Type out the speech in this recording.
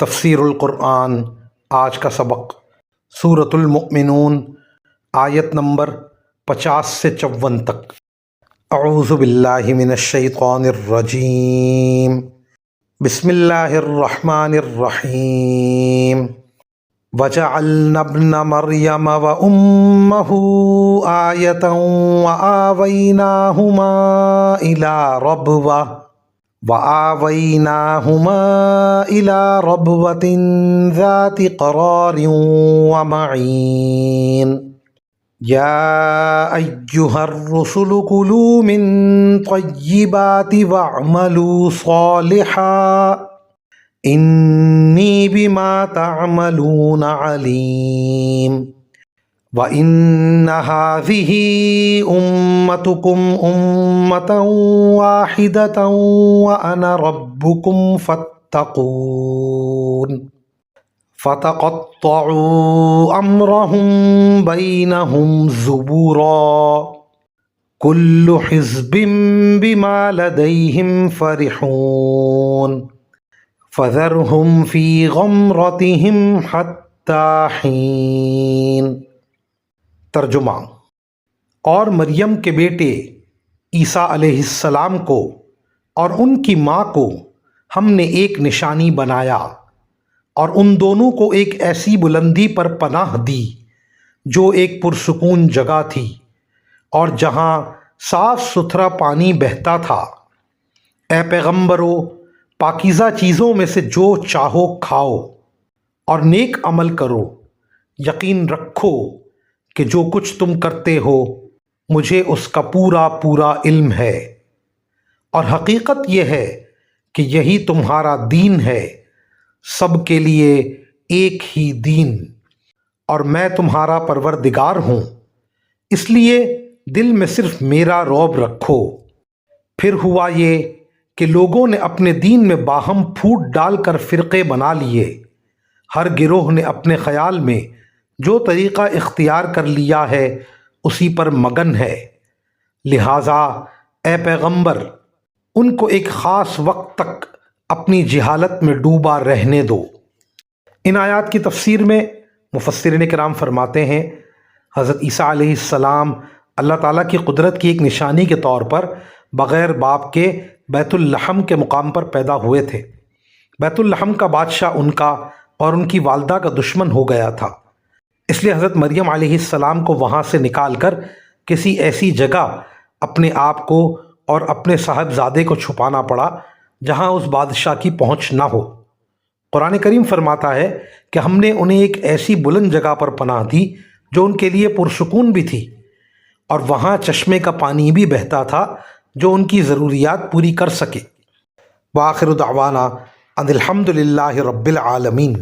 تفسیر القرآن آج کا سبق سورۃ المؤمنون آیت نمبر 50 سے 54 تک۔ اعوذ باللہ من الشیطان الرجیم، بسم اللہ الرحمن الرحیم۔ وَجَعَلْنَا ابْنَ مَرْيَمَ وَأُمَّهُ آیَةً وَآوَيْنَاهُمَا إِلَى رَبْوَةٍ ذَاتِ قَرَارٍ وَمَعِينٍ۔ يَا أَيُّهَا الرُّسُلُ كُلُوا مِن طَيِّبَاتِ وَاعْمَلُوا صَالِحًا إِنِّي بِمَا تَعْمَلُونَ عَلِيمٌ۔ وَإِنَّ هَٰذِهِ أُمَّتُكُمْ أُمَّةً وَاحِدَةً وَأَنَا رَبُّكُمْ فَاتَّقُونِ۔ فَتَقَطَّعُوا أَمْرَهُم بَيْنَهُمْ زُبُرًا، كُلُّ حِزْبٍ بِمَا لَدَيْهِمْ فَرِحُونَ۔ فَذَرْهُمْ فِي غَمْرَتِهِمْ حَتَّىٰ حِينٍ۔ ترجمہ: اور مریم کے بیٹے عیسیٰ علیہ السلام کو اور ان کی ماں کو ہم نے ایک نشانی بنایا اور ان دونوں کو ایک ایسی بلندی پر پناہ دی جو ایک پرسکون جگہ تھی اور جہاں صاف ستھرا پانی بہتا تھا۔ اے پیغمبرو، پاکیزہ چیزوں میں سے جو چاہو کھاؤ اور نیک عمل کرو، یقین رکھو کہ جو کچھ تم کرتے ہو مجھے اس کا پورا علم ہے، اور حقیقت یہ ہے کہ یہی تمہارا دین ہے، سب کے لیے ایک ہی دین، اور میں تمہارا پروردگار ہوں، اس لیے دل میں صرف میرا رعب رکھو۔ پھر ہوا یہ کہ لوگوں نے اپنے دین میں باہم پھوٹ ڈال کر فرقے بنا لیے، ہر گروہ نے اپنے خیال میں جو طریقہ اختیار کر لیا ہے اسی پر مگن ہے، لہٰذا اے پیغمبر ان کو ایک خاص وقت تک اپنی جہالت میں ڈوبا رہنے دو۔ ان آیات کی تفسیر میں مفسرین کرام فرماتے ہیں حضرت عیسیٰ علیہ السلام اللہ تعالیٰ کی قدرت کی ایک نشانی کے طور پر بغیر باپ کے بیت اللحم کے مقام پر پیدا ہوئے تھے۔ بیت اللحم کا بادشاہ ان کا اور ان کی والدہ کا دشمن ہو گیا تھا، اس لیے حضرت مریم علیہ السلام کو وہاں سے نکال کر کسی ایسی جگہ اپنے آپ کو اور اپنے صاحبزادے کو چھپانا پڑا جہاں اس بادشاہ کی پہنچ نہ ہو۔ قرآن کریم فرماتا ہے کہ ہم نے انہیں ایک ایسی بلند جگہ پر پناہ دی جو ان کے لیے پرسکون بھی تھی، اور وہاں چشمے کا پانی بھی بہتا تھا جو ان کی ضروریات پوری کر سکے۔ وآخر دعوانا ان الحمد للہ رب العالمین۔